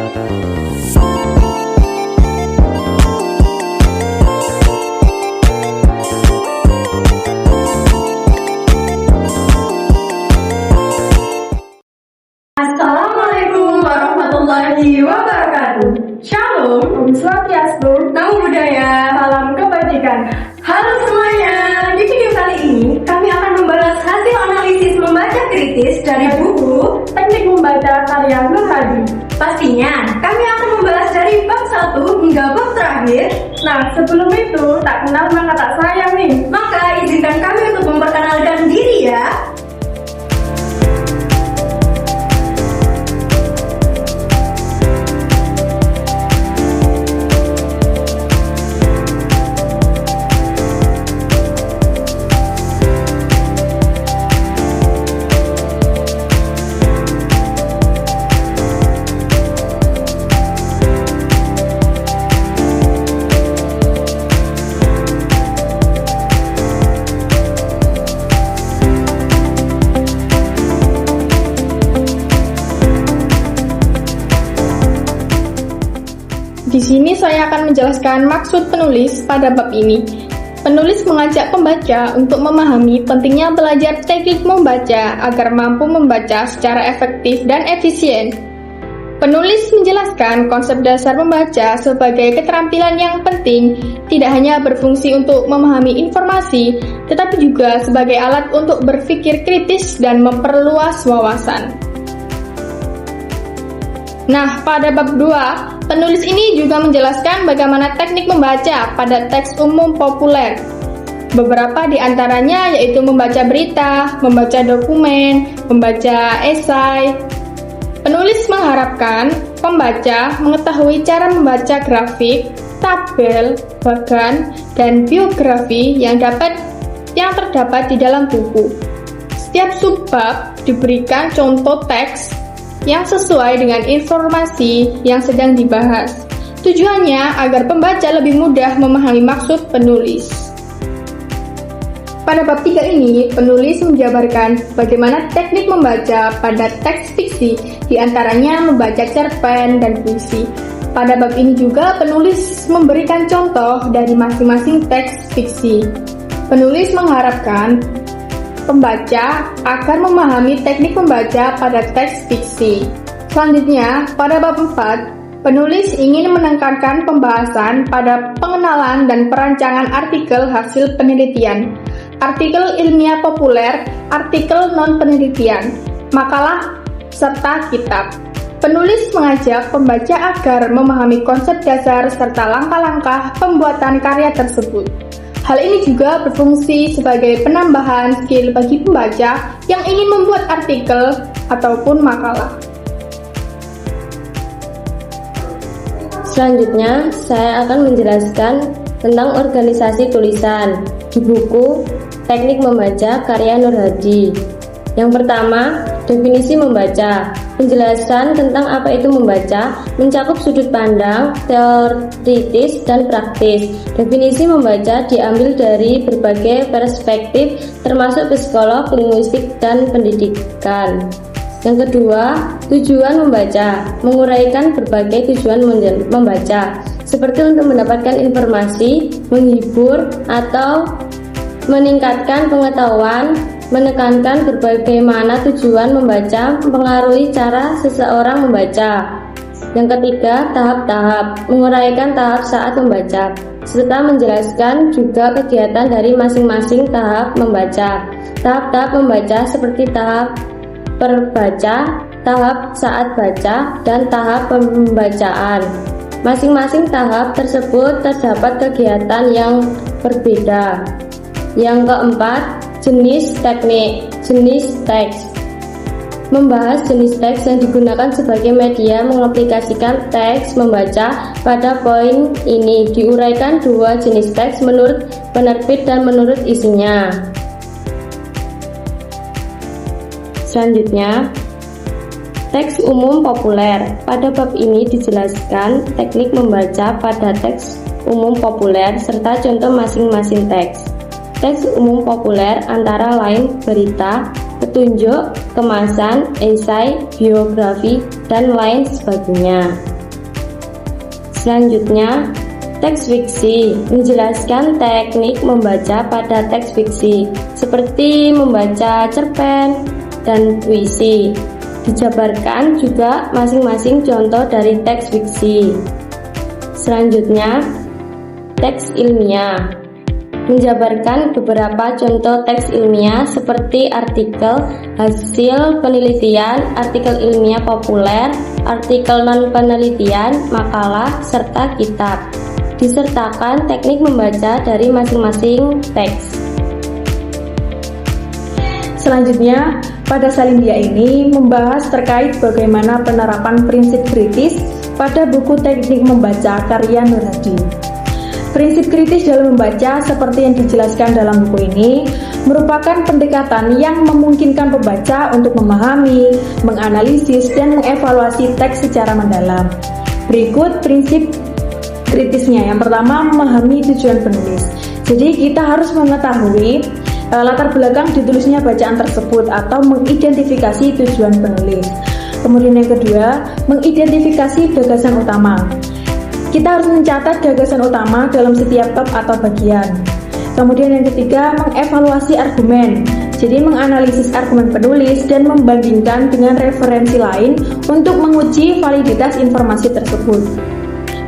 Assalamualaikum warahmatullahi wabarakatuh. Shalom, Om Swastiastu, Namo Buddhaya, salam kebajikan. Halo semuanya, di video kali ini kami akan membahas hasil analisis membaca kritis dari buku Teknik Membaca karya Nur Hadi. Pastinya kami akan membahas dari bab 1 hingga bab terakhir. Nah, sebelum itu tak kenal maka tak sayang nih. Maka izinkan kami untuk memperkenalkan diri ya. Di sini saya akan menjelaskan maksud penulis pada bab ini. Penulis mengajak pembaca untuk memahami pentingnya belajar teknik membaca agar mampu membaca secara efektif dan efisien. Penulis menjelaskan konsep dasar membaca sebagai keterampilan yang penting, tidak hanya berfungsi untuk memahami informasi, tetapi juga sebagai alat untuk berpikir kritis dan memperluas wawasan. Nah, pada bab 2, penulis ini juga menjelaskan bagaimana teknik membaca pada teks umum populer. Beberapa di antaranya yaitu membaca berita, membaca dokumen, membaca esai. Penulis mengharapkan pembaca mengetahui cara membaca grafik, tabel, bagan, dan biografi yang terdapat di dalam buku. Setiap subbab diberikan contoh teks yang sesuai dengan informasi yang sedang dibahas. Tujuannya agar pembaca lebih mudah memahami maksud penulis. Pada bab 3 ini, penulis menjabarkan bagaimana teknik membaca pada teks fiksi, diantaranya membaca cerpen dan puisi. Pada bab ini juga penulis memberikan contoh dari masing-masing teks fiksi. Penulis mengharapkan pembaca agar memahami teknik membaca pada teks fiksi. Selanjutnya, pada bab 4, penulis ingin menekankan pembahasan pada pengenalan dan perancangan artikel hasil penelitian, artikel ilmiah populer, artikel non-penelitian, makalah, serta kitab. Penulis mengajak pembaca agar memahami konsep dasar serta langkah-langkah pembuatan karya tersebut. Hal ini juga berfungsi sebagai penambahan skill bagi pembaca yang ingin membuat artikel ataupun makalah. Selanjutnya, saya akan menjelaskan tentang organisasi tulisan di buku Teknik Membaca karya Nur Hadi. Yang pertama, definisi membaca. Penjelasan tentang apa itu membaca mencakup sudut pandang, teoritis, dan praktis. Definisi membaca diambil dari berbagai perspektif termasuk psikolog, linguistik, dan pendidikan. Yang kedua, tujuan membaca. Menguraikan berbagai tujuan membaca, seperti untuk mendapatkan informasi, menghibur, atau meningkatkan pengetahuan. Menekankan berbagai mana tujuan membaca mempengaruhi cara seseorang membaca. Yang ketiga, tahap-tahap. Menguraikan tahap saat membaca, serta menjelaskan juga kegiatan dari masing-masing tahap membaca. Tahap-tahap membaca seperti tahap perbaca, tahap saat baca, dan tahap pembacaan. Masing-masing tahap tersebut terdapat kegiatan yang berbeda. Yang keempat, jenis teknik, jenis teks. Membahas jenis teks yang digunakan sebagai media mengaplikasikan teks membaca. Pada poin ini diuraikan dua jenis teks menurut penerbit dan menurut isinya. Selanjutnya, teks umum populer. Pada bab ini dijelaskan teknik membaca pada teks umum populer serta contoh masing-masing teks. Teks umum populer antara lain berita, petunjuk, kemasan, esai, biografi, dan lain sebagainya. Selanjutnya, teks fiksi menjelaskan teknik membaca pada teks fiksi seperti membaca cerpen dan puisi. Dijabarkan juga masing-masing contoh dari teks fiksi. Selanjutnya, teks ilmiah menjabarkan beberapa contoh teks ilmiah seperti artikel hasil penelitian, artikel ilmiah populer, artikel non-penelitian, makalah, serta kitab. Disertakan teknik membaca dari masing-masing teks. Selanjutnya, pada Salindia ini membahas terkait bagaimana penerapan prinsip kritis pada buku teknik membaca karya Nur Hadi. Prinsip kritis dalam membaca seperti yang dijelaskan dalam buku ini merupakan pendekatan yang memungkinkan pembaca untuk memahami, menganalisis, dan mengevaluasi teks secara mendalam. Berikut prinsip kritisnya. Yang pertama, memahami tujuan penulis. Jadi kita harus mengetahui latar belakang ditulisnya bacaan tersebut atau mengidentifikasi tujuan penulis. Kemudian yang kedua, mengidentifikasi gagasan utama. Kita harus mencatat gagasan utama dalam setiap bab atau bagian. Kemudian yang ketiga, mengevaluasi argumen. Jadi menganalisis argumen penulis dan membandingkan dengan referensi lain untuk menguji validitas informasi tersebut.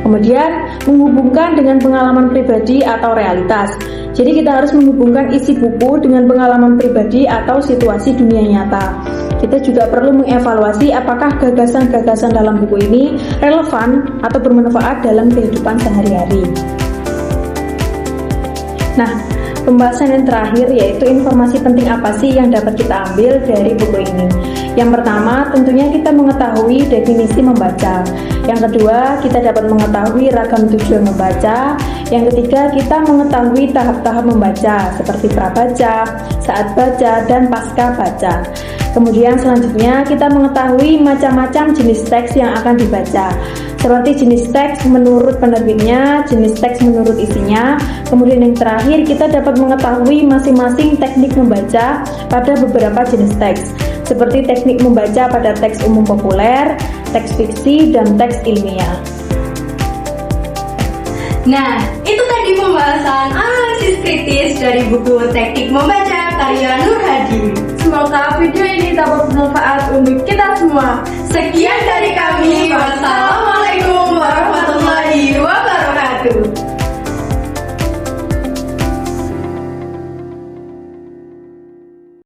Kemudian menghubungkan dengan pengalaman pribadi atau realitas. Jadi kita harus menghubungkan isi buku dengan pengalaman pribadi atau situasi dunia nyata. Kita juga perlu mengevaluasi apakah gagasan-gagasan dalam buku ini relevan atau bermanfaat dalam kehidupan sehari-hari. Nah, pembahasan yang terakhir yaitu informasi penting apa sih yang dapat kita ambil dari buku ini. Yang pertama, tentunya kita mengetahui definisi membaca. Yang kedua, kita dapat mengetahui ragam tujuan membaca. Yang ketiga, kita mengetahui tahap-tahap membaca seperti prabaca, saat baca, dan pasca baca. Kemudian selanjutnya kita mengetahui macam-macam jenis teks yang akan dibaca, seperti jenis teks menurut penerbitnya, jenis teks menurut isinya. Kemudian yang terakhir kita dapat mengetahui masing-masing teknik membaca pada beberapa jenis teks, seperti teknik membaca pada teks umum populer, teks fiksi, dan teks ilmiah. Nah, itu tadi pembahasan analisis kritis dari buku Teknik Membaca karya Nur Hadi. Semoga video ini dapat bermanfaat untuk kita semua. Sekian dari kami. Wassalamualaikum.